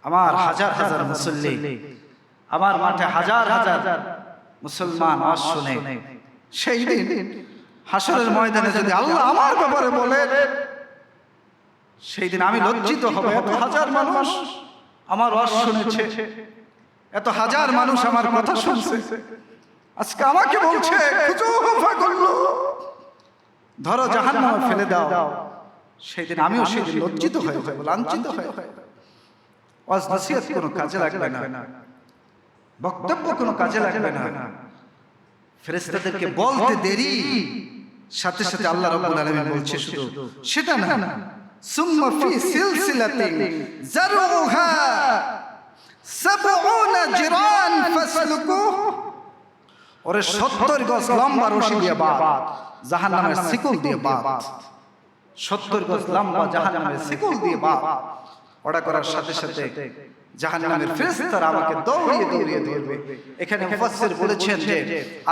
আমার হাজার হাজার মুসল্লি, আমার মাঠে হাজার হাজার মুসলমান আওয়াজ শুনে, সেই দিন হাসরের ময়দানে যদি আল্লাহ আমার ব্যাপারে বলে, সেই দিন আমি লজ্জিত হব। এত হাজার মানুষ আমার ওয়াজ শুনেছে, এত হাজার মানুষ আমার কথা শুনছে, আজকে আমাকে বলছে ধরো জাহান্নামে ফেলে দাও। সেই দিন আমিও সেই দিন লজ্জিত হয়ে যাব, লাঞ্ছিত হয়ে যাব। ওয়াজ নসিহত কোনো কাজে লাগবে না, বক্তব্য কোনো কাজে লাগবে না। ফেরেশতাদেরকে বলতে দেরি, সাথে সাথে আল্লাহ রাব্বুল আলামিন বলছে শুধু সেটা না, সুম্মা ফি সিলসিলাতিন যারউহা 70 জিরান ফাসলুকুহ, ওরে 70 গজ লম্বা রশি দিয়ে বাঁধ, জাহান্নামের শিকল দিয়ে বাঁধ। 70 গজ লম্বা জাহান্নামের শিকল দিয়ে বাঁধ। ওটা করার সাথে সাথে জাহান্নামের ফেরেশতারা আমাকে দৌড়িয়ে দৌড়িয়ে ধরবে। এখানে মুফাসসির বলেছেন যে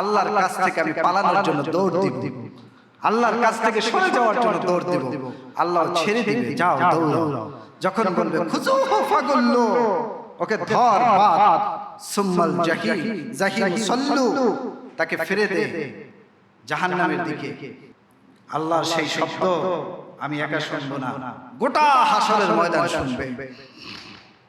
আল্লাহর কাছ থেকে আমি পালানোর জন্য দৌড় দিব, আল্লাহর কাছ থেকে সরে যাওয়ার জন্য দৌড় দিব। আল্লাহ ছেড়ে দিবে, যাও দৌড়াও। যখন বলবে খুজুহু ফাগুল্লু, ওকে ধর বাঁধ, সুম্মাল জাহিম সাল্লু, তাকে ফিরে দে জাহান্নামের দিকে। আল্লাহর সেই শব্দ আমি একা শুনবো না, গোটা হাসরের ময়দান শুনবে।